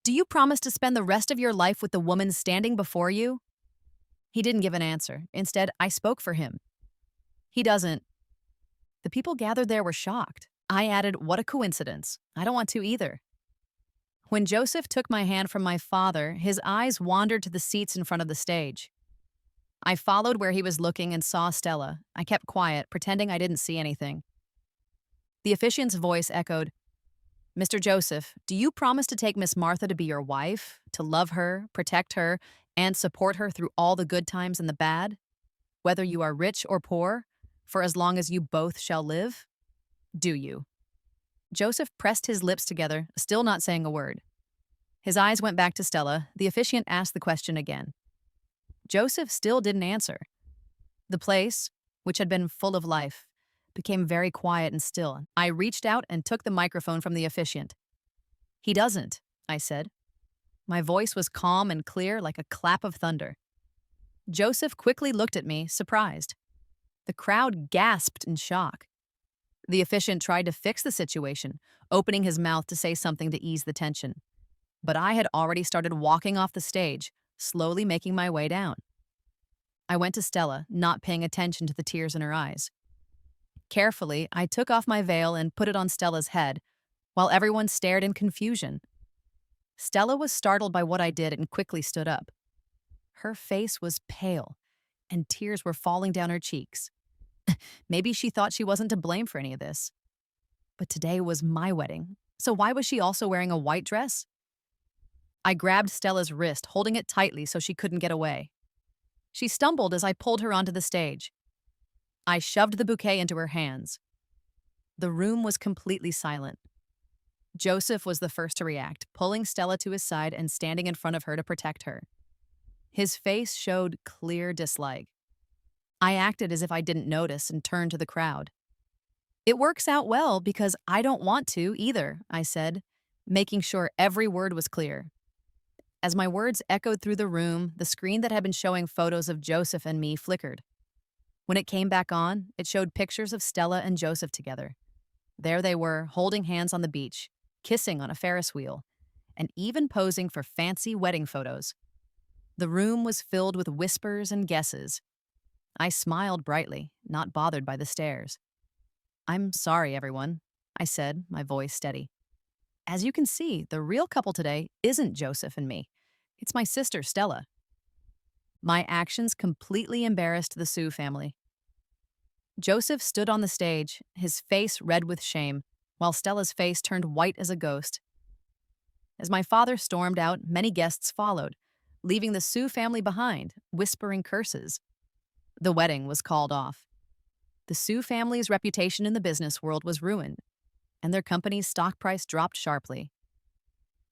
Do you promise to spend the rest of your life with the woman standing before you? He didn't give an answer. Instead, I spoke for him. He doesn't. The people gathered there were shocked. I added, what a coincidence. I don't want to either. When Joseph took my hand from my father, his eyes wandered to the seats in front of the stage. I followed where he was looking and saw Stella. I kept quiet, pretending I didn't see anything. The officiant's voice echoed, Mr. Joseph, do you promise to take Miss Martha to be your wife, to love her, protect her, and support her through all the good times and the bad, whether you are rich or poor, for as long as you both shall live? Do you? Joseph pressed his lips together, still not saying a word. His eyes went back to Stella. The officiant asked the question again. Joseph still didn't answer. The place, which had been full of life, became very quiet and still. I reached out and took the microphone from the officiant. He doesn't, I said. My voice was calm and clear like a clap of thunder. Joseph quickly looked at me, surprised. The crowd gasped in shock. The officiant tried to fix the situation, opening his mouth to say something to ease the tension. But I had already started walking off the stage, slowly making my way down. I went to Stella, not paying attention to the tears in her eyes. Carefully, I took off my veil and put it on Stella's head, while everyone stared in confusion. Stella was startled by what I did and quickly stood up. Her face was pale, and tears were falling down her cheeks. Maybe she thought she wasn't to blame for any of this. But today was my wedding, so why was she also wearing a white dress? I grabbed Stella's wrist, holding it tightly so she couldn't get away. She stumbled as I pulled her onto the stage. I shoved the bouquet into her hands. The room was completely silent. Joseph was the first to react, pulling Stella to his side and standing in front of her to protect her. His face showed clear dislike. I acted as if I didn't notice and turned to the crowd. It works out well because I don't want to either, I said, making sure every word was clear. As my words echoed through the room, the screen that had been showing photos of Joseph and me flickered. When it came back on, it showed pictures of Stella and Joseph together. There they were, holding hands on the beach, kissing on a Ferris wheel, and even posing for fancy wedding photos. The room was filled with whispers and guesses. I smiled brightly, not bothered by the stares. I'm sorry, everyone, I said, my voice steady. As you can see, the real couple today isn't Joseph and me. It's my sister, Stella. My actions completely embarrassed the Sue family. Joseph stood on the stage, his face red with shame, while Stella's face turned white as a ghost. As my father stormed out, many guests followed, leaving the Sue family behind, whispering curses. The wedding was called off. The Sue family's reputation in the business world was ruined, and their company's stock price dropped sharply.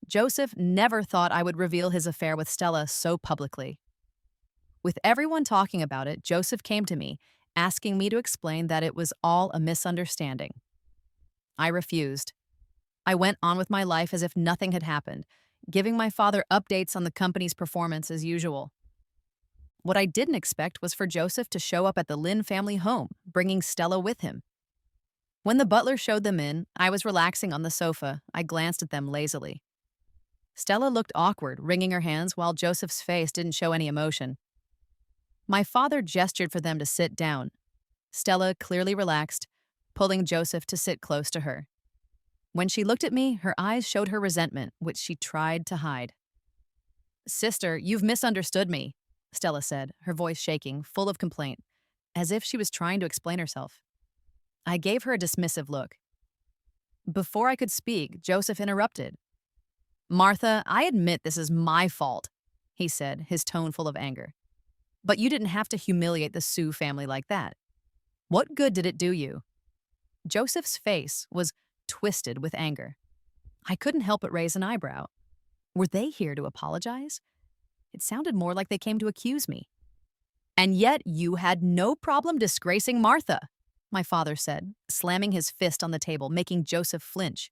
Joseph never thought I would reveal his affair with Stella so publicly. With everyone talking about it, Joseph came to me, asking me to explain that it was all a misunderstanding. I refused. I went on with my life as if nothing had happened, giving my father updates on the company's performance as usual. What I didn't expect was for Joseph to show up at the Lynn family home, bringing Stella with him. When the butler showed them in, I was relaxing on the sofa. I glanced at them lazily. Stella looked awkward, wringing her hands, while Joseph's face didn't show any emotion. My father gestured for them to sit down. Stella clearly relaxed, pulling Joseph to sit close to her. When she looked at me, her eyes showed her resentment, which she tried to hide. Sister, you've misunderstood me, Stella said, her voice shaking, full of complaint, as if she was trying to explain herself. I gave her a dismissive look. Before I could speak, Joseph interrupted. Martha, I admit this is my fault, he said, his tone full of anger. But you didn't have to humiliate the Sue family like that. What good did it do you? Joseph's face was twisted with anger. I couldn't help but raise an eyebrow. Were they here to apologize? It sounded more like they came to accuse me. And yet you had no problem disgracing Martha, my father said, slamming his fist on the table, making Joseph flinch.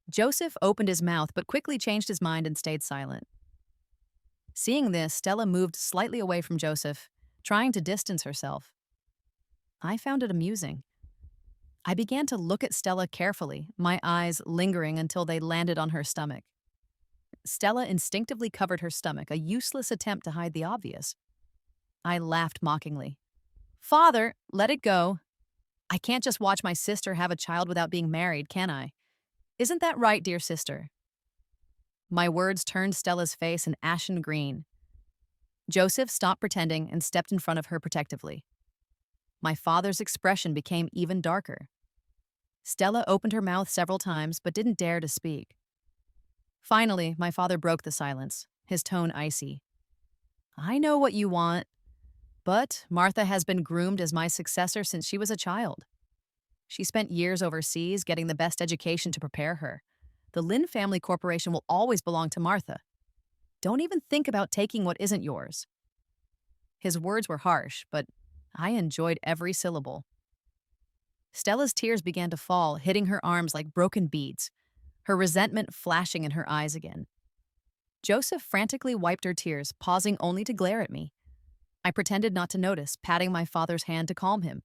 Joseph opened his mouth but quickly changed his mind and stayed silent. Seeing this, Stella moved slightly away from Joseph, trying to distance herself. I found it amusing. I began to look at Stella carefully, my eyes lingering until they landed on her stomach. Stella instinctively covered her stomach, a useless attempt to hide the obvious. I laughed mockingly. Father, let it go. I can't just watch my sister have a child without being married, can I? Isn't that right, dear sister? My words turned Stella's face an ashen green. Joseph stopped pretending and stepped in front of her protectively. My father's expression became even darker. Stella opened her mouth several times but didn't dare to speak. Finally, my father broke the silence, his tone icy. I know what you want, but Martha has been groomed as my successor since she was a child. She spent years overseas getting the best education to prepare her. The Lynn Family Corporation will always belong to Martha. Don't even think about taking what isn't yours. His words were harsh, but I enjoyed every syllable. Stella's tears began to fall, hitting her arms like broken beads, her resentment flashing in her eyes again. Joseph frantically wiped her tears, pausing only to glare at me. I pretended not to notice, patting my father's hand to calm him.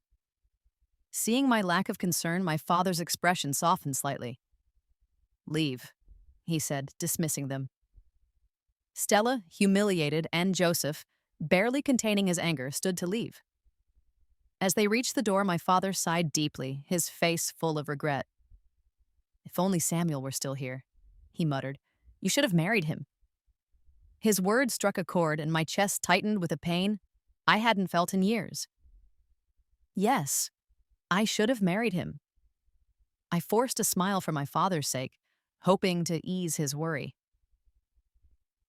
Seeing my lack of concern, my father's expression softened slightly. Leave, he said, dismissing them. Stella, humiliated, and Joseph, barely containing his anger, stood to leave. As they reached the door, my father sighed deeply, his face full of regret. If only Samuel were still here, he muttered. You should have married him. His words struck a chord, and my chest tightened with a pain I hadn't felt in years. Yes, I should have married him. I forced a smile for my father's sake, hoping to ease his worry.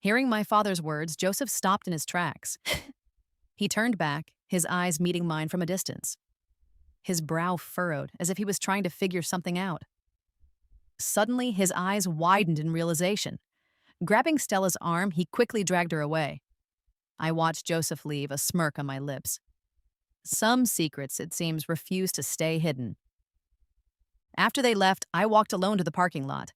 Hearing my father's words, Joseph stopped in his tracks. He turned back, his eyes meeting mine from a distance. His brow furrowed, as if he was trying to figure something out. Suddenly, his eyes widened in realization. Grabbing Stella's arm, he quickly dragged her away. I watched Joseph leave, a smirk on my lips. Some secrets, it seems, refuse to stay hidden. After they left, I walked alone to the parking lot.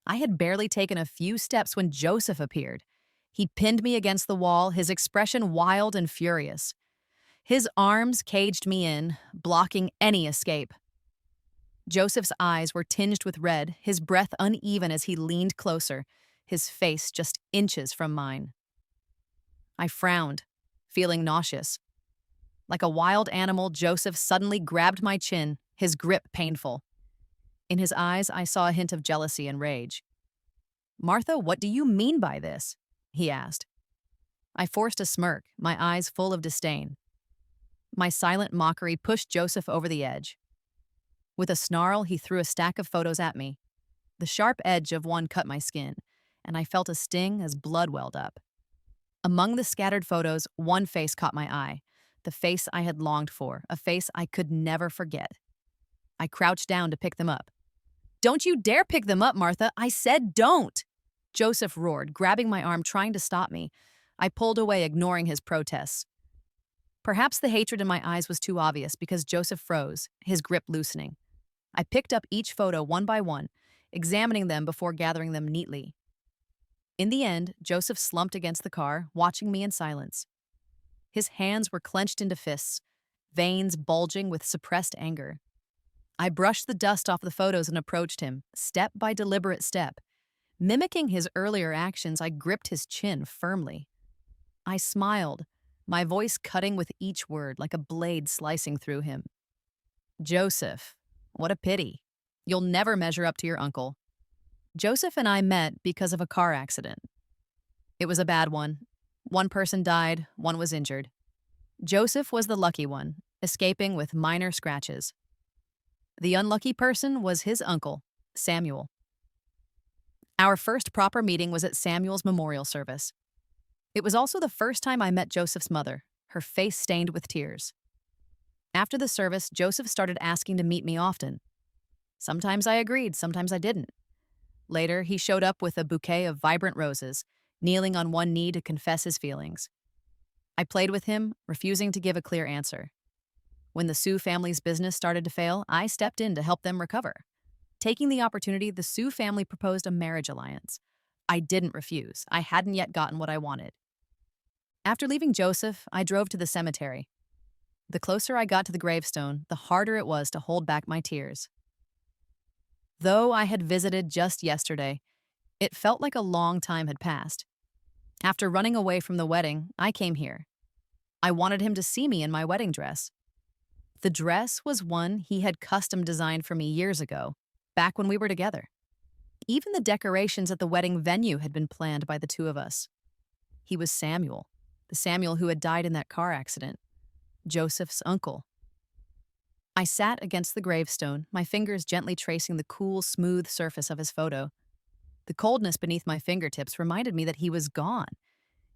I had barely taken a few steps when Joseph appeared. He pinned me against the wall, his expression wild and furious. His arms caged me in, blocking any escape. Joseph's eyes were tinged with red, his breath uneven as he leaned closer, his face just inches from mine. I frowned, feeling nauseous. Like a wild animal, Joseph suddenly grabbed my chin, his grip painful. In his eyes, I saw a hint of jealousy and rage. Martha, what do you mean by this? He asked. I forced a smirk, my eyes full of disdain. My silent mockery pushed Joseph over the edge. With a snarl, he threw a stack of photos at me. The sharp edge of one cut my skin, and I felt a sting as blood welled up. Among the scattered photos, one face caught my eye, the face I had longed for, a face I could never forget. I crouched down to pick them up. Don't you dare pick them up, Martha! I said don't! Joseph roared, grabbing my arm, trying to stop me. I pulled away, ignoring his protests. Perhaps the hatred in my eyes was too obvious because Joseph froze, his grip loosening. I picked up each photo one by one, examining them before gathering them neatly. In the end, Joseph slumped against the car, watching me in silence. His hands were clenched into fists, veins bulging with suppressed anger. I brushed the dust off the photos and approached him, step by deliberate step. Mimicking his earlier actions, I gripped his chin firmly. I smiled, my voice cutting with each word like a blade slicing through him. Joseph, what a pity. You'll never measure up to your uncle. Joseph and I met because of a car accident. It was a bad one. One person died, one was injured. Joseph was the lucky one, escaping with minor scratches. The unlucky person was his uncle, Samuel. Our first proper meeting was at Samuel's memorial service. It was also the first time I met Joseph's mother, her face stained with tears. After the service, Joseph started asking to meet me often. Sometimes I agreed, sometimes I didn't. Later, he showed up with a bouquet of vibrant roses, kneeling on one knee to confess his feelings. I played with him, refusing to give a clear answer. When the Sue family's business started to fail, I stepped in to help them recover. Taking the opportunity, the Sue family proposed a marriage alliance. I didn't refuse. I hadn't yet gotten what I wanted. After leaving Joseph, I drove to the cemetery. The closer I got to the gravestone, the harder it was to hold back my tears. Though I had visited just yesterday, It felt like a long time had passed. After running away from the wedding, I came here. I wanted him to see me in my wedding dress. The dress was one he had custom designed for me years ago, back when we were together. Even the decorations at the wedding venue had been planned by the two of us. He was Samuel, the Samuel who had died in that car accident, Joseph's uncle. I sat against the gravestone, my fingers gently tracing the cool, smooth surface of his photo. The coldness beneath my fingertips reminded me that he was gone.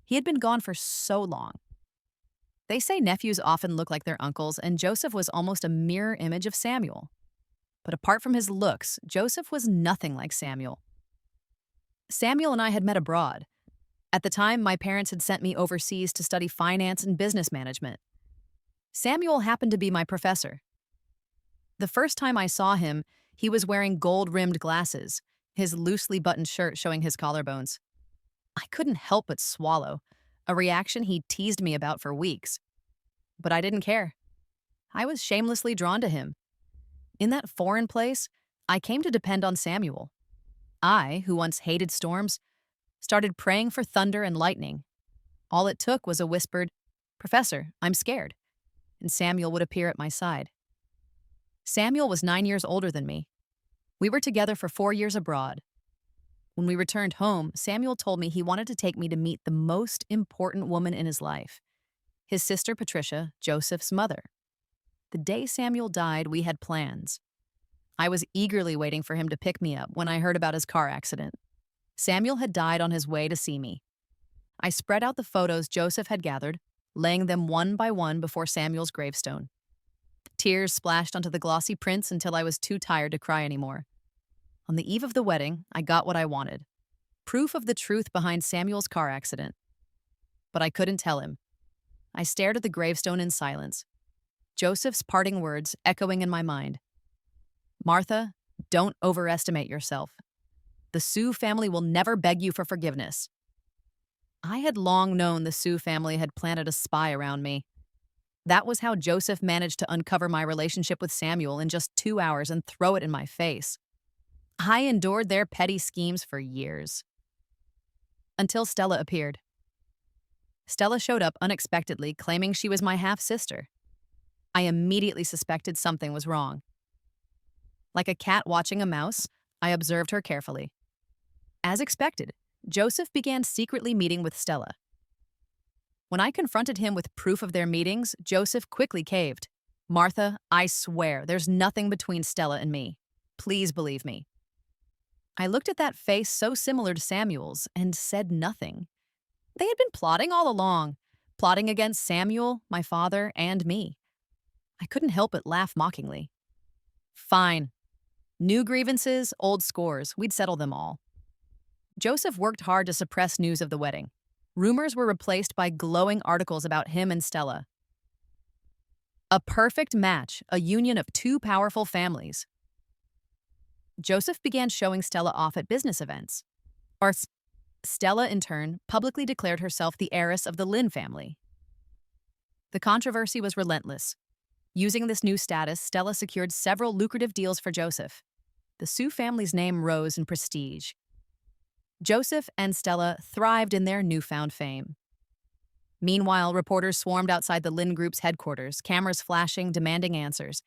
He had been gone for so long. They say nephews often look like their uncles, and Joseph was almost a mirror image of Samuel. But apart from his looks, Joseph was nothing like Samuel. Samuel and I had met abroad. At the time, my parents had sent me overseas to study finance and business management. Samuel happened to be my professor. The first time I saw him, he was wearing gold-rimmed glasses, his loosely buttoned shirt showing his collarbones. I couldn't help but swallow, a reaction he teased me about for weeks. But I didn't care. I was shamelessly drawn to him. In that foreign place, I came to depend on Samuel. I, who once hated storms, started praying for thunder and lightning. All it took was a whispered, "Professor, I'm scared," and Samuel would appear at my side. Samuel was 9 years older than me. We were together for 4 years abroad. When we returned home, Samuel told me he wanted to take me to meet the most important woman in his life, his sister Patricia, Joseph's mother. The day Samuel died, we had plans. I was eagerly waiting for him to pick me up when I heard about his car accident. Samuel had died on his way to see me. I spread out the photos Joseph had gathered, laying them one by one before Samuel's gravestone. Tears splashed onto the glossy prints until I was too tired to cry anymore. On the eve of the wedding, I got what I wanted. Proof of the truth behind Samuel's car accident. But I couldn't tell him. I stared at the gravestone in silence. Joseph's parting words echoing in my mind. "Martha, don't overestimate yourself. The Sue family will never beg you for forgiveness." I had long known the Sue family had planted a spy around me. That was how Joseph managed to uncover my relationship with Samuel in just 2 hours and throw it in my face. I endured their petty schemes for years. Until Stella appeared. Stella showed up unexpectedly, claiming she was my half-sister. I immediately suspected something was wrong. Like a cat watching a mouse, I observed her carefully. As expected, Joseph began secretly meeting with Stella. When I confronted him with proof of their meetings, Joseph quickly caved. "Martha, I swear, there's nothing between Stella and me. Please believe me." I looked at that face so similar to Samuel's and said nothing. They had been plotting all along, plotting against Samuel, my father, and me. I couldn't help but laugh mockingly. Fine. New grievances, old scores, we'd settle them all. Joseph worked hard to suppress news of the wedding. Rumors were replaced by glowing articles about him and Stella. A perfect match, a union of two powerful families. Joseph began showing Stella off at business events. Stella, in turn, publicly declared herself the heiress of the Lynn family. The controversy was relentless. Using this new status, Stella secured several lucrative deals for Joseph. The Sue family's name rose in prestige. Joseph and Stella thrived in their newfound fame. Meanwhile, reporters swarmed outside the Lynn Group's headquarters, cameras flashing, demanding answers.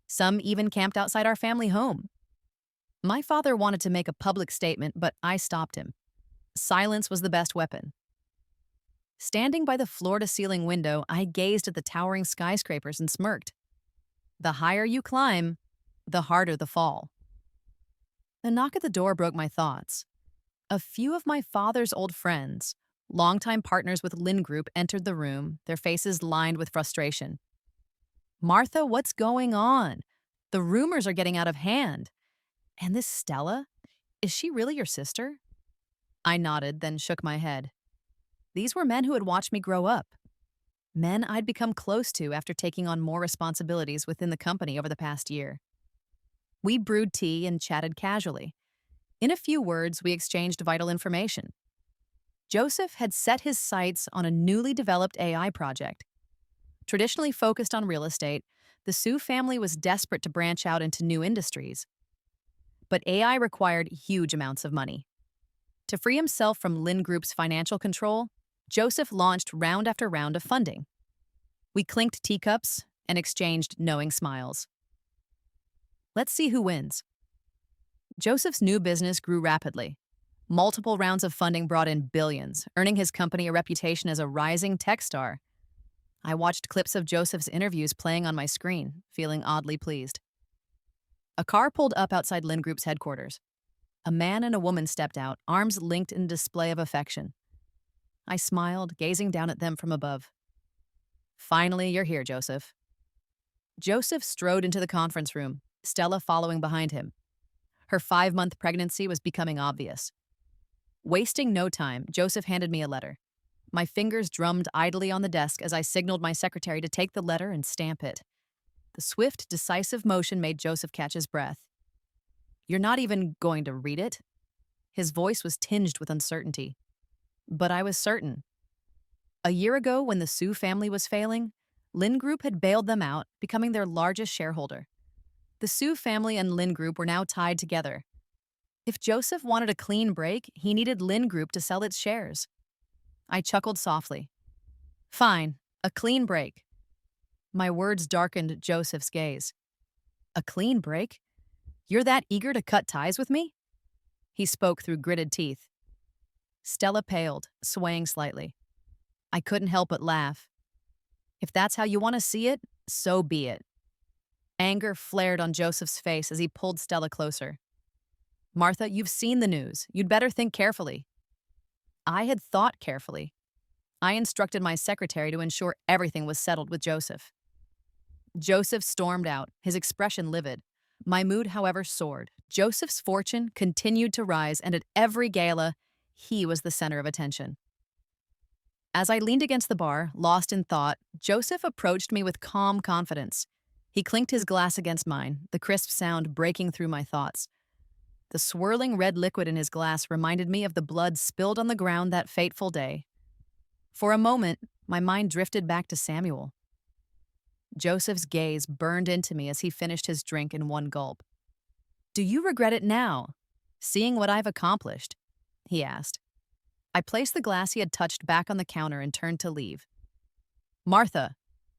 Some even camped outside our family home. My father wanted to make a public statement, but I stopped him. Silence was the best weapon. Standing by the floor-to-ceiling window, I gazed at the towering skyscrapers and smirked. The higher you climb, the harder the fall. The knock at the door broke my thoughts. A few of my father's old friends, longtime partners with Lynn Group, entered the room, their faces lined with frustration. "Martha, what's going on? The rumors are getting out of hand. And this Stella? Is she really your sister?" I nodded, then shook my head. These were men who had watched me grow up. Men I'd become close to after taking on more responsibilities within the company over the past year. We brewed tea and chatted casually. In a few words, we exchanged vital information. Joseph had set his sights on a newly developed AI project. Traditionally focused on real estate, the Sue family was desperate to branch out into new industries. But AI required huge amounts of money. To free himself from Lynn Group's financial control, Joseph launched round after round of funding. We clinked teacups and exchanged knowing smiles. Let's see who wins. Joseph's new business grew rapidly. Multiple rounds of funding brought in billions, earning his company a reputation as a rising tech star. I watched clips of Joseph's interviews playing on my screen, feeling oddly pleased. A car pulled up outside Lynn Group's headquarters. A man and a woman stepped out, arms linked in display of affection. I smiled, gazing down at them from above. Finally, you're here, Joseph. Joseph strode into the conference room, Stella following behind him. Her 5-month pregnancy was becoming obvious. Wasting no time, Joseph handed me a letter. My fingers drummed idly on the desk as I signaled my secretary to take the letter and stamp it. The swift, decisive motion made Joseph catch his breath. You're not even going to read it? His voice was tinged with uncertainty. But I was certain. A year ago, when the Sue family was failing, Lynn Group had bailed them out, becoming their largest shareholder. The Sue family and Lynn Group were now tied together. If Joseph wanted a clean break, he needed Lynn Group to sell its shares. I chuckled softly. Fine, a clean break. My words darkened Joseph's gaze. A clean break? You're that eager to cut ties with me? He spoke through gritted teeth. Stella paled, swaying slightly. I couldn't help but laugh. If that's how you want to see it, so be it. Anger flared on Joseph's face as he pulled Stella closer. Martha, you've seen the news. You'd better think carefully. I had thought carefully. I instructed my secretary to ensure everything was settled with Joseph. Joseph stormed out, his expression livid. My mood, however, soared. Joseph's fortune continued to rise, and at every gala, he was the center of attention. As I leaned against the bar, lost in thought, Joseph approached me with calm confidence. He clinked his glass against mine, the crisp sound breaking through my thoughts. The swirling red liquid in his glass reminded me of the blood spilled on the ground that fateful day. For a moment, my mind drifted back to Samuel. Joseph's gaze burned into me as he finished his drink in one gulp. Do you regret it now, seeing what I've accomplished? He asked. I placed the glass he had touched back on the counter and turned to leave. Martha,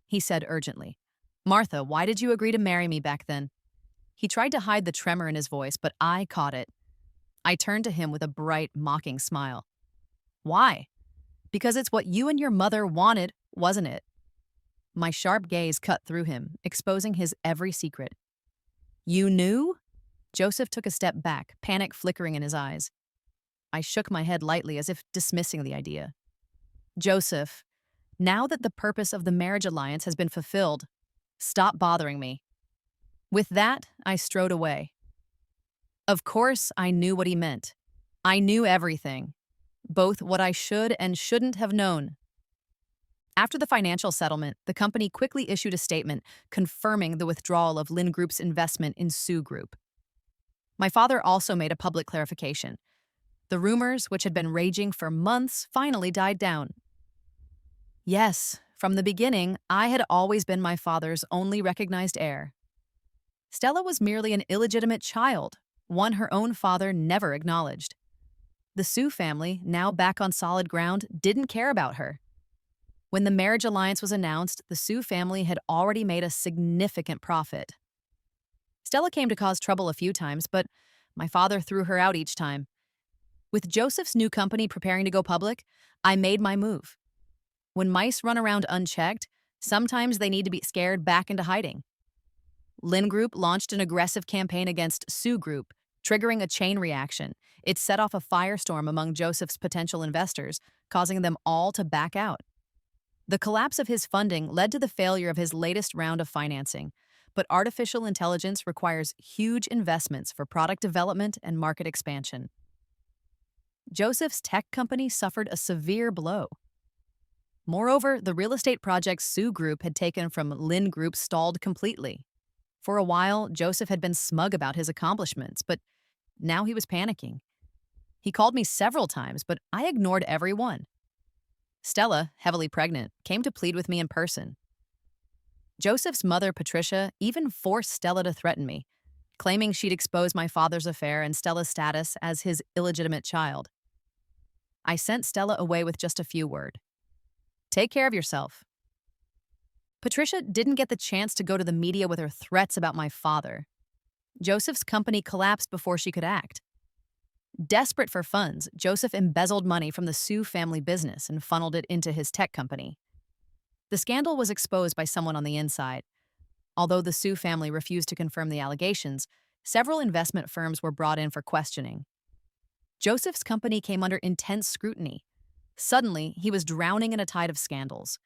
he said urgently. Martha, why did you agree to marry me back then? He tried to hide the tremor in his voice, but I caught it. I turned to him with a bright, mocking smile. Why? Because it's what you and your mother wanted, wasn't it? My sharp gaze cut through him, exposing his every secret. You knew? Joseph took a step back, panic flickering in his eyes. I shook my head lightly as if dismissing the idea. Joseph, now that the purpose of the marriage alliance has been fulfilled, stop bothering me. With that, I strode away. Of course, I knew what he meant. I knew everything, both what I should and shouldn't have known. After the financial settlement, the company quickly issued a statement confirming the withdrawal of Lynn Group's investment in Sue Group. My father also made a public clarification. The rumors, which had been raging for months, finally died down. Yes, from the beginning, I had always been my father's only recognized heir. Stella was merely an illegitimate child, one her own father never acknowledged. The Sue family, now back on solid ground, didn't care about her. When the marriage alliance was announced, the Sue family had already made a significant profit. Stella came to cause trouble a few times, but my father threw her out each time. With Joseph's new company preparing to go public, I made my move. When mice run around unchecked, sometimes they need to be scared back into hiding. Lynn Group launched an aggressive campaign against Sue Group, triggering a chain reaction. It set off a firestorm among Joseph's potential investors, causing them all to back out. The collapse of his funding led to the failure of his latest round of financing, but artificial intelligence requires huge investments for product development and market expansion. Joseph's tech company suffered a severe blow. Moreover, the real estate project Sue Group had taken from Lynn Group stalled completely. For a while, Joseph had been smug about his accomplishments, but now he was panicking. He called me several times, but I ignored every one. Stella, heavily pregnant, came to plead with me in person. Joseph's mother, Patricia, even forced Stella to threaten me, claiming she'd expose my father's affair and Stella's status as his illegitimate child. I sent Stella away with just a few words. Take care of yourself. Patricia didn't get the chance to go to the media with her threats about my father. Joseph's company collapsed before she could act. Desperate for funds, Joseph embezzled money from the Sue family business and funneled it into his tech company. The scandal was exposed by someone on the inside. Although the Sue family refused to confirm the allegations, several investment firms were brought in for questioning. Joseph's company came under intense scrutiny. Suddenly, he was drowning in a tide of scandals.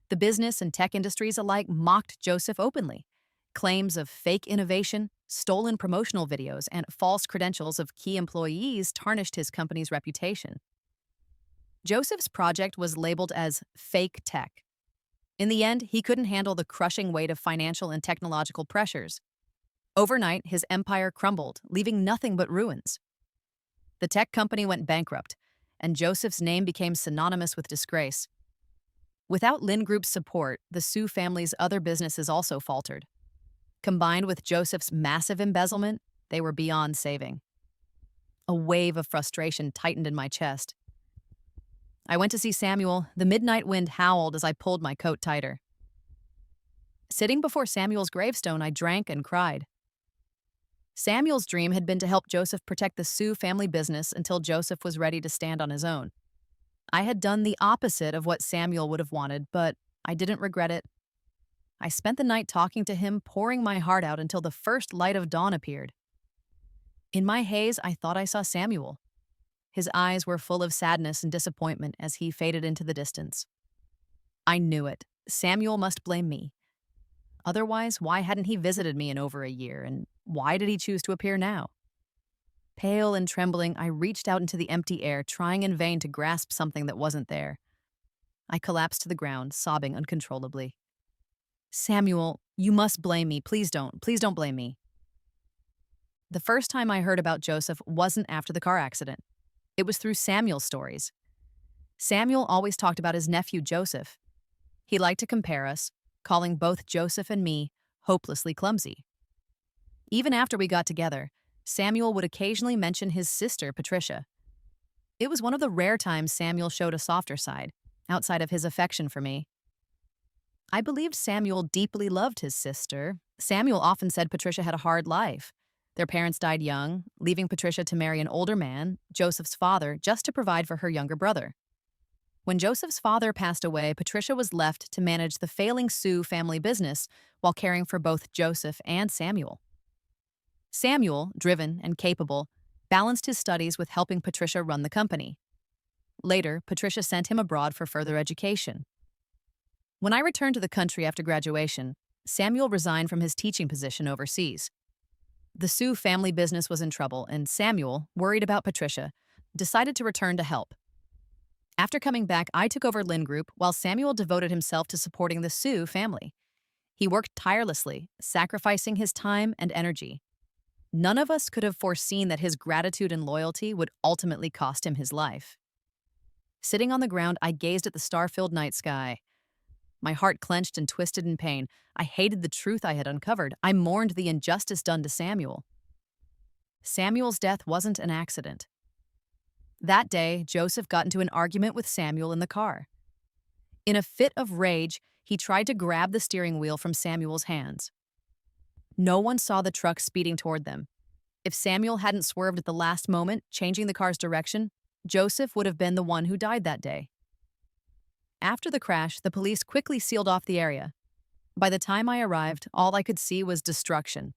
The business and tech industries alike mocked Joseph openly. Claims of fake innovation, stolen promotional videos, and false credentials of key employees tarnished his company's reputation. Joseph's project was labeled as fake tech. In the end, he couldn't handle the crushing weight of financial and technological pressures. Overnight, his empire crumbled, leaving nothing but ruins. The tech company went bankrupt, and Joseph's name became synonymous with disgrace. Without Lin Group's support, the Sue family's other businesses also faltered. Combined with Joseph's massive embezzlement, they were beyond saving. A wave of frustration tightened in my chest. I went to see Samuel. The midnight wind howled as I pulled my coat tighter. Sitting before Samuel's gravestone, I drank and cried. Samuel's dream had been to help Joseph protect the Sue family business until Joseph was ready to stand on his own. I had done the opposite of what Samuel would have wanted, but I didn't regret it. I spent the night talking to him, pouring my heart out until the first light of dawn appeared. In my haze, I thought I saw Samuel. His eyes were full of sadness and disappointment as he faded into the distance. I knew it. Samuel must blame me. Otherwise, why hadn't he visited me in over a year, and why did he choose to appear now? Pale and trembling, I reached out into the empty air, trying in vain to grasp something that wasn't there. I collapsed to the ground, sobbing uncontrollably. Samuel, you must blame me. Please don't. Please don't blame me. The first time I heard about Joseph wasn't after the car accident. It was through Samuel's stories. Samuel always talked about his nephew Joseph. He liked to compare us, calling both Joseph and me hopelessly clumsy. Even after we got together, Samuel would occasionally mention his sister, Patricia. It was one of the rare times Samuel showed a softer side, outside of his affection for me. I believed Samuel deeply loved his sister. Samuel often said Patricia had a hard life. Their parents died young, leaving Patricia to marry an older man, Joseph's father, just to provide for her younger brother. When Joseph's father passed away, Patricia was left to manage the failing Sue family business while caring for both Joseph and Samuel. Samuel, driven and capable, balanced his studies with helping Patricia run the company. Later, Patricia sent him abroad for further education. When I returned to the country after graduation, Samuel resigned from his teaching position overseas. The Sue family business was in trouble, and Samuel, worried about Patricia, decided to return to help. After coming back, I took over Lin Group while Samuel devoted himself to supporting the Sue family. He worked tirelessly, sacrificing his time and energy. None of us could have foreseen that his gratitude and loyalty would ultimately cost him his life. Sitting on the ground, I gazed at the star-filled night sky. My heart clenched and twisted in pain. I hated the truth I had uncovered. I mourned the injustice done to Samuel. Samuel's death wasn't an accident. That day, Joseph got into an argument with Samuel in the car. In a fit of rage, he tried to grab the steering wheel from Samuel's hands. No one saw the truck speeding toward them. If Samuel hadn't swerved at the last moment, changing the car's direction, Joseph would have been the one who died that day. After the crash, the police quickly sealed off the area. By the time I arrived, all I could see was destruction.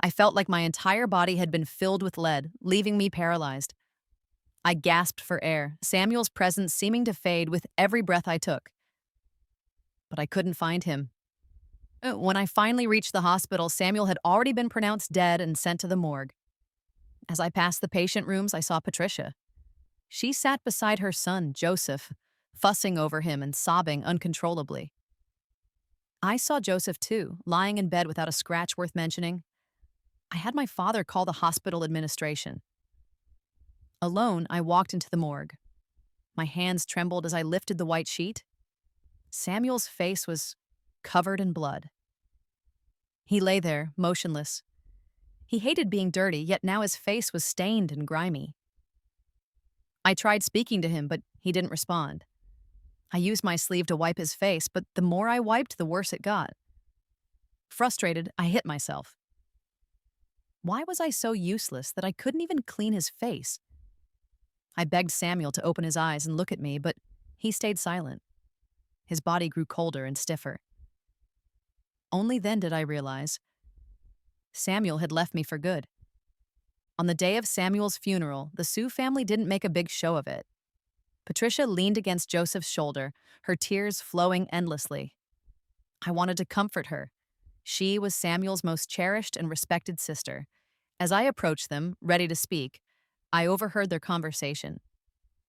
I felt like my entire body had been filled with lead, leaving me paralyzed. I gasped for air, Samuel's presence seeming to fade with every breath I took. But I couldn't find him. When I finally reached the hospital, Samuel had already been pronounced dead and sent to the morgue. As I passed the patient rooms, I saw Patricia. She sat beside her son, Joseph, fussing over him and sobbing uncontrollably. I saw Joseph, too, lying in bed without a scratch worth mentioning. I had my father call the hospital administration. Alone, I walked into the morgue. My hands trembled as I lifted the white sheet. Samuel's face was covered in blood. He lay there, motionless. He hated being dirty, yet now his face was stained and grimy. I tried speaking to him, but he didn't respond. I used my sleeve to wipe his face, but the more I wiped, the worse it got. Frustrated, I hit myself. Why was I so useless that I couldn't even clean his face? I begged Samuel to open his eyes and look at me, but he stayed silent. His body grew colder and stiffer. Only then did I realize Samuel had left me for good. On the day of Samuel's funeral, the Sue family didn't make a big show of it. Patricia leaned against Joseph's shoulder, her tears flowing endlessly. I wanted to comfort her. She was Samuel's most cherished and respected sister. As I approached them, ready to speak, I overheard their conversation.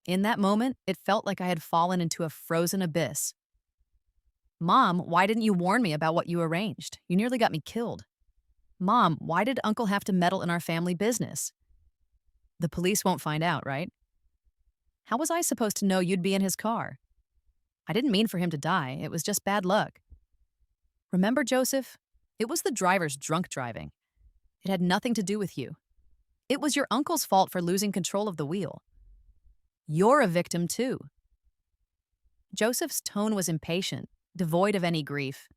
In that moment, it felt like I had fallen into a frozen abyss. "Mom, why didn't you warn me about what you arranged? You nearly got me killed." "Mom, why did Uncle have to meddle in our family business?" "The police won't find out, right?" "How was I supposed to know you'd be in his car?" "I didn't mean for him to die. It was just bad luck." "Remember, Joseph? It was the driver's drunk driving. It had nothing to do with you. It was your uncle's fault for losing control of the wheel. You're a victim, too." Joseph's tone was impatient, devoid of any grief.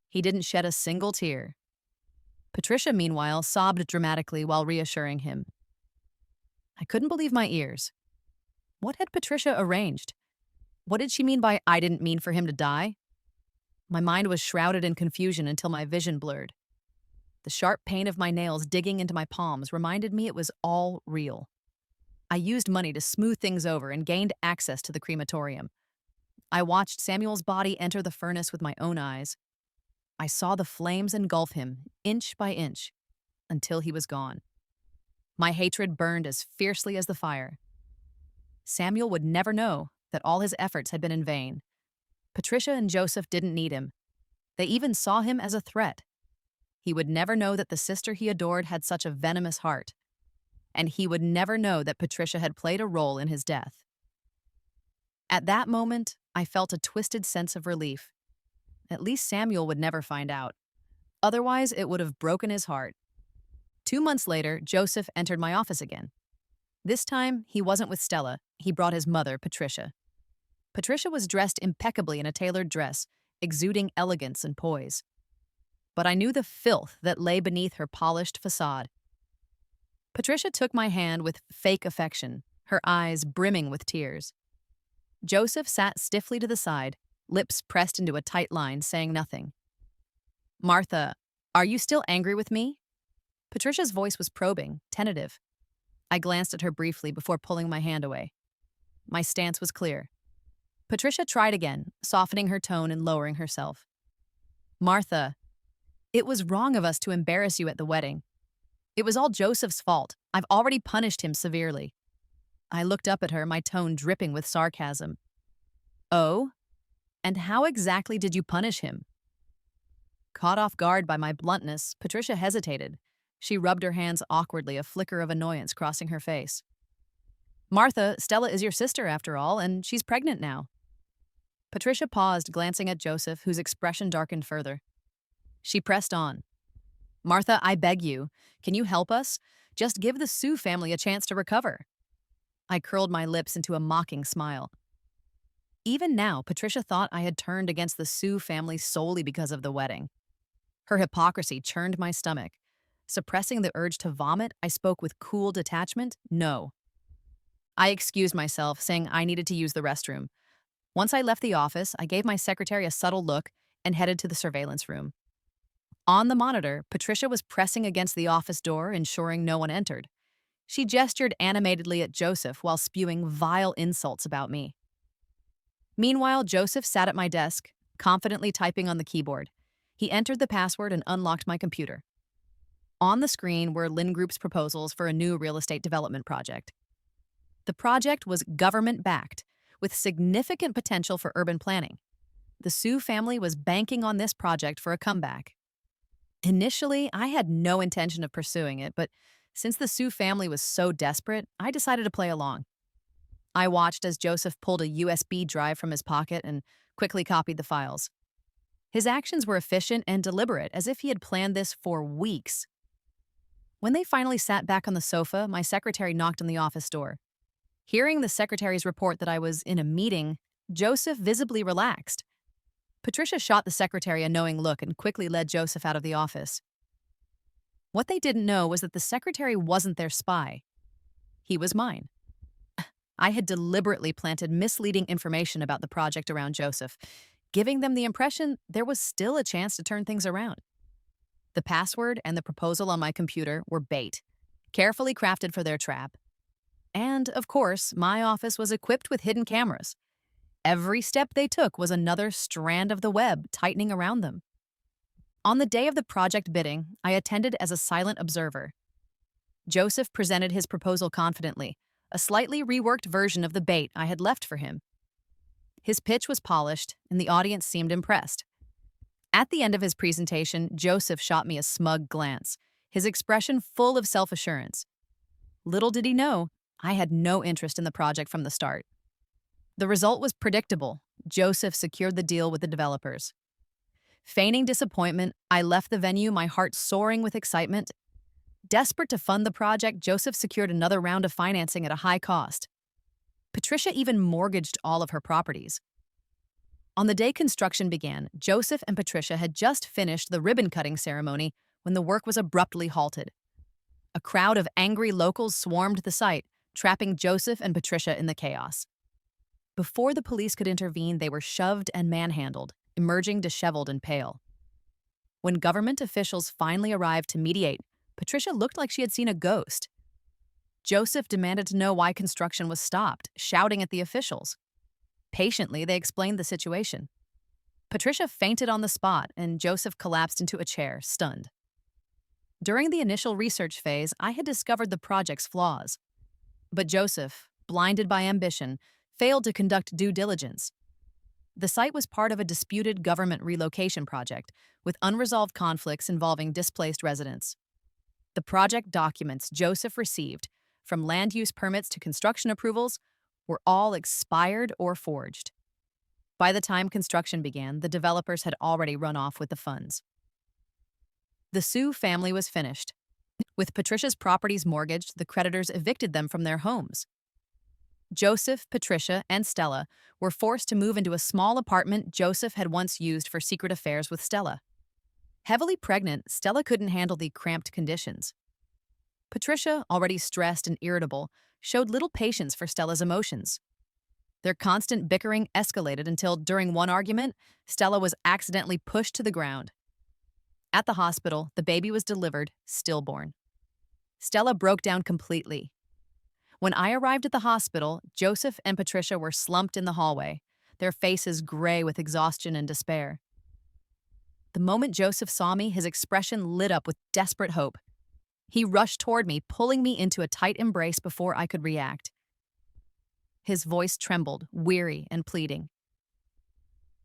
He didn't shed a single tear. Patricia, meanwhile, sobbed dramatically while reassuring him. I couldn't believe my ears. What had Patricia arranged? What did she mean by "I didn't mean for him to die"? My mind was shrouded in confusion until my vision blurred. The sharp pain of my nails digging into my palms reminded me it was all real. I used money to smooth things over and gained access to the crematorium. I watched Samuel's body enter the furnace with my own eyes. I saw the flames engulf him, inch by inch, until he was gone. My hatred burned as fiercely as the fire. Samuel would never know that all his efforts had been in vain. Patricia and Joseph didn't need him. They even saw him as a threat. He would never know that the sister he adored had such a venomous heart. And he would never know that Patricia had played a role in his death. At that moment, I felt a twisted sense of relief. At least Samuel would never find out. Otherwise, it would have broken his heart. 2 months later, Joseph entered my office again. This time, he wasn't with Stella. He brought his mother, Patricia. Patricia was dressed impeccably in a tailored dress, exuding elegance and poise. But I knew the filth that lay beneath her polished facade. Patricia took my hand with fake affection, her eyes brimming with tears. Joseph sat stiffly to the side, lips pressed into a tight line, saying nothing. "Martha, are you still angry with me?" Patricia's voice was probing, tentative. I glanced at her briefly before pulling my hand away. My stance was clear. Patricia tried again, softening her tone and lowering herself. "Martha, it was wrong of us to embarrass you at the wedding. It was all Joseph's fault. I've already punished him severely." I looked up at her, my tone dripping with sarcasm. "Oh? And how exactly did you punish him?" Caught off guard by my bluntness, Patricia hesitated. She rubbed her hands awkwardly, a flicker of annoyance crossing her face. "Martha, Stella is your sister after all, and she's pregnant now." Patricia paused, glancing at Joseph, whose expression darkened further. She pressed on. "Martha, I beg you, can you help us? Just give the Sue family a chance to recover." I curled my lips into a mocking smile. Even now, Patricia thought I had turned against the Sue family solely because of the wedding. Her hypocrisy churned my stomach. Suppressing the urge to vomit, I spoke with cool detachment. "No." I excused myself, saying I needed to use the restroom. Once I left the office, I gave my secretary a subtle look and headed to the surveillance room. On the monitor, Patricia was pressing against the office door, ensuring no one entered. She gestured animatedly at Joseph while spewing vile insults about me. Meanwhile, Joseph sat at my desk, confidently typing on the keyboard. He entered the password and unlocked my computer. On the screen were Lynn Group's proposals for a new real estate development project. The project was government-backed, with significant potential for urban planning. The Sue family was banking on this project for a comeback. Initially, I had no intention of pursuing it, but since the Sue family was so desperate, I decided to play along. I watched as Joseph pulled a USB drive from his pocket and quickly copied the files. His actions were efficient and deliberate, as if he had planned this for weeks. When they finally sat back on the sofa, my secretary knocked on the office door. Hearing the secretary's report that I was in a meeting, Joseph visibly relaxed. Patricia shot the secretary a knowing look and quickly led Joseph out of the office. What they didn't know was that the secretary wasn't their spy. He was mine. I had deliberately planted misleading information about the project around Joseph, giving them the impression there was still a chance to turn things around. The password and the proposal on my computer were bait, carefully crafted for their trap. And, of course, my office was equipped with hidden cameras. Every step they took was another strand of the web tightening around them. On the day of the project bidding, I attended as a silent observer. Joseph presented his proposal confidently, a slightly reworked version of the bait I had left for him. His pitch was polished, and the audience seemed impressed. At the end of his presentation, Joseph shot me a smug glance, his expression full of self-assurance. Little did he know, I had no interest in the project from the start. The result was predictable. Joseph secured the deal with the developers. Feigning disappointment, I left the venue, my heart soaring with excitement. Desperate to fund the project, Joseph secured another round of financing at a high cost. Patricia even mortgaged all of her properties. On the day construction began, Joseph and Patricia had just finished the ribbon-cutting ceremony when the work was abruptly halted. A crowd of angry locals swarmed the site, trapping Joseph and Patricia in the chaos. Before the police could intervene, they were shoved and manhandled, emerging disheveled and pale. When government officials finally arrived to mediate, Patricia looked like she had seen a ghost. Joseph demanded to know why construction was stopped, shouting at the officials. Patiently, they explained the situation. Patricia fainted on the spot, and Joseph collapsed into a chair, stunned. During the initial research phase, I had discovered the project's flaws. But Joseph, blinded by ambition, failed to conduct due diligence. The site was part of a disputed government relocation project, with unresolved conflicts involving displaced residents. The project documents Joseph received, from land use permits to construction approvals, were all expired or forged. By the time construction began, the developers had already run off with the funds. The Sue family was finished. With Patricia's properties mortgaged, the creditors evicted them from their homes. Joseph, Patricia, and Stella were forced to move into a small apartment Joseph had once used for secret affairs with Stella. Heavily pregnant, Stella couldn't handle the cramped conditions. Patricia, already stressed and irritable, showed little patience for Stella's emotions. Their constant bickering escalated until, during one argument, Stella was accidentally pushed to the ground. At the hospital, the baby was delivered, stillborn. Stella broke down completely. When I arrived at the hospital, Joseph and Patricia were slumped in the hallway, their faces gray with exhaustion and despair. The moment Joseph saw me, his expression lit up with desperate hope. He rushed toward me, pulling me into a tight embrace before I could react. His voice trembled, weary and pleading.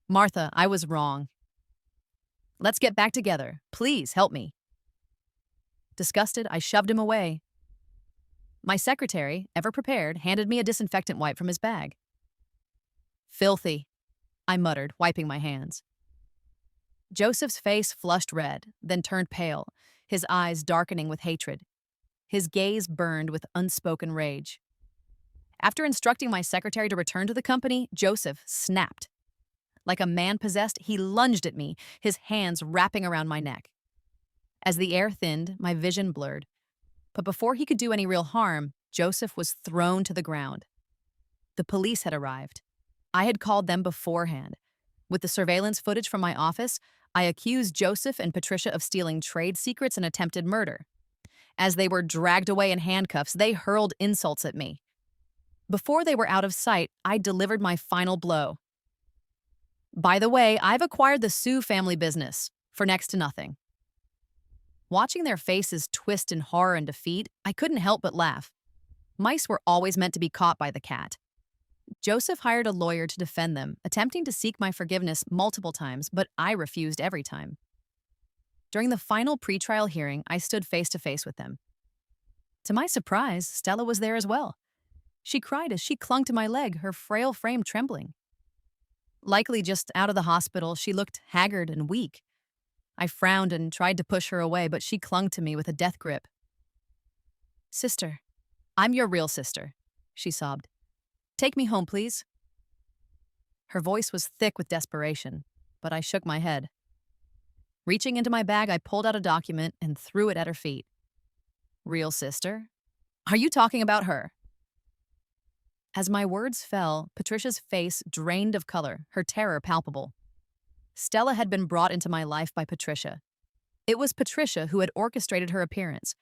"Martha, I was wrong. Let's get back together. Please help me." Disgusted, I shoved him away. My secretary, ever prepared, handed me a disinfectant wipe from his bag. "Filthy," I muttered, wiping my hands. Joseph's face flushed red, then turned pale, his eyes darkening with hatred. His gaze burned with unspoken rage. After instructing my secretary to return to the company, Joseph snapped. Like a man possessed, he lunged at me, his hands wrapping around my neck. As the air thinned, my vision blurred. But before he could do any real harm, Joseph was thrown to the ground. The police had arrived. I had called them beforehand. With the surveillance footage from my office, I accused Joseph and Patricia of stealing trade secrets and attempted murder. As they were dragged away in handcuffs, they hurled insults at me. Before they were out of sight, I delivered my final blow. "By the way, I've acquired the Sue family business for next to nothing." Watching their faces twist in horror and defeat, I couldn't help but laugh. Mice were always meant to be caught by the cat. Joseph hired a lawyer to defend them, attempting to seek my forgiveness multiple times, but I refused every time. During the final pretrial hearing, I stood face to face with them. To my surprise, Stella was there as well. She cried as she clung to my leg, her frail frame trembling. Likely just out of the hospital, she looked haggard and weak. I frowned and tried to push her away, but she clung to me with a death grip. "Sister, I'm your real sister," she sobbed. Take me home, please." Her voice was thick with desperation, but I shook my head. Reaching into my bag, I pulled out a document and threw it at her feet. "Real sister? Are you talking about her?" As my words fell, Patricia's face drained of color, her terror palpable. Stella had been brought into my life by Patricia. It was Patricia who had orchestrated her appearance,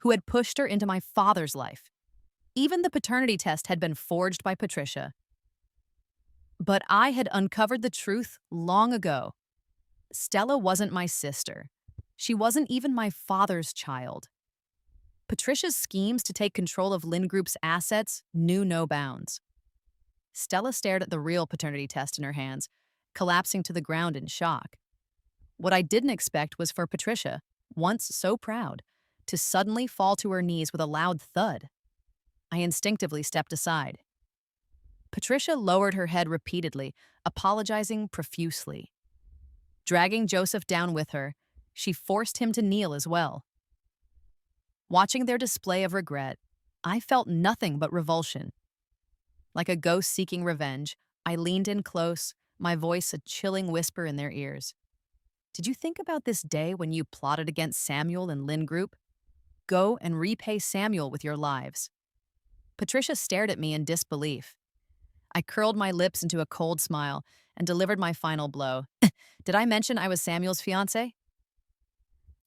who had pushed her into my father's life. Even the paternity test had been forged by Patricia. But I had uncovered the truth long ago. Stella wasn't my sister. She wasn't even my father's child. Patricia's schemes to take control of Lynn Group's assets knew no bounds. Stella stared at the real paternity test in her hands, collapsing to the ground in shock. What I didn't expect was for Patricia, once so proud, to suddenly fall to her knees with a loud thud. I instinctively stepped aside. Patricia lowered her head repeatedly, apologizing profusely. Dragging Joseph down with her, she forced him to kneel as well. Watching their display of regret, I felt nothing but revulsion. Like a ghost seeking revenge, I leaned in close, my voice a chilling whisper in their ears. "Did you think about this day when you plotted against Samuel and Lynn Group? Go and repay Samuel with your lives." Patricia stared at me in disbelief. I curled my lips into a cold smile and delivered my final blow. "Did I mention I was Samuel's fiancé?"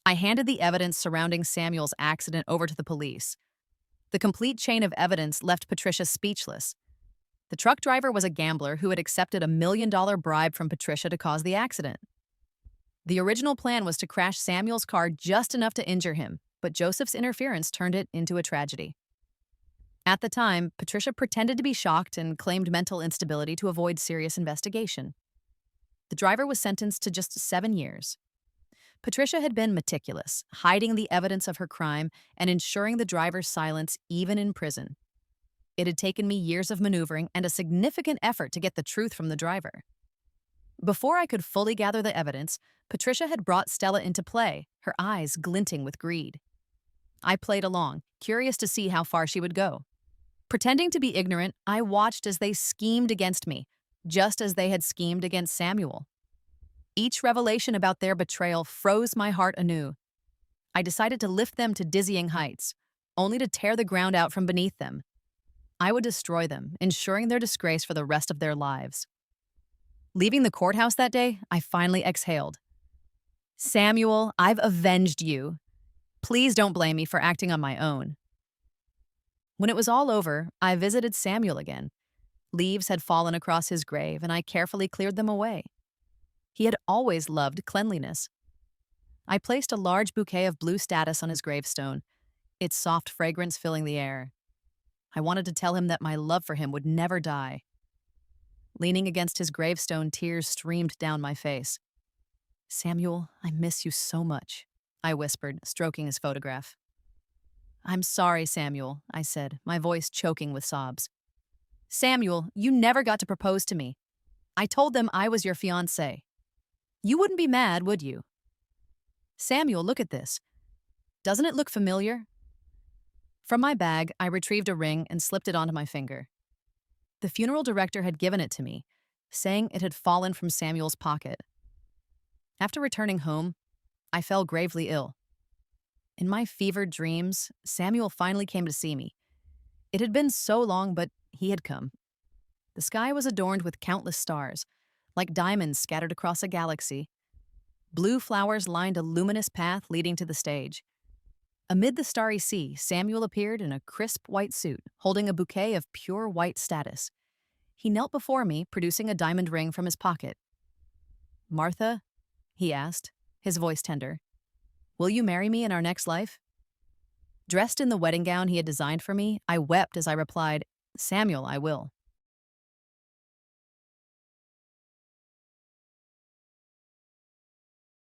I handed the evidence surrounding Samuel's accident over to the police. The complete chain of evidence left Patricia speechless. The truck driver was a gambler who had accepted $1 million bribe from Patricia to cause the accident. The original plan was to crash Samuel's car just enough to injure him, but Joseph's interference turned it into a tragedy. At the time, Patricia pretended to be shocked and claimed mental instability to avoid serious investigation. The driver was sentenced to just 7 years. Patricia had been meticulous, hiding the evidence of her crime and ensuring the driver's silence even in prison. It had taken me years of maneuvering and a significant effort to get the truth from the driver. Before I could fully gather the evidence, Patricia had brought Stella into play, her eyes glinting with greed. I played along, curious to see how far she would go. Pretending to be ignorant, I watched as they schemed against me, just as they had schemed against Samuel. Each revelation about their betrayal froze my heart anew. I decided to lift them to dizzying heights, only to tear the ground out from beneath them. I would destroy them, ensuring their disgrace for the rest of their lives. Leaving the courthouse that day, I finally exhaled. "Samuel, I've avenged you. Please don't blame me for acting on my own." When it was all over, I visited Samuel again. Leaves had fallen across his grave, and I carefully cleared them away. He had always loved cleanliness. I placed a large bouquet of blue statice on his gravestone, its soft fragrance filling the air. I wanted to tell him that my love for him would never die. Leaning against his gravestone, tears streamed down my face. "Samuel, I miss you so much," I whispered, stroking his photograph. "I'm sorry, Samuel," I said, my voice choking with sobs. "Samuel, you never got to propose to me. I told them I was your fiancé. You wouldn't be mad, would you?" "Samuel, look at this. Doesn't it look familiar?" From my bag, I retrieved a ring and slipped it onto my finger. The funeral director had given it to me, saying it had fallen from Samuel's pocket. After returning home, I fell gravely ill. In my fevered dreams, Samuel finally came to see me. It had been so long, but he had come. The sky was adorned with countless stars, like diamonds scattered across a galaxy. Blue flowers lined a luminous path leading to the stage. Amid the starry sea, Samuel appeared in a crisp white suit, holding a bouquet of pure white statice. He knelt before me, producing a diamond ring from his pocket. "Martha," he asked, his voice tender, "will you marry me in our next life?" Dressed in the wedding gown he had designed for me, I wept as I replied, "Samuel, I will."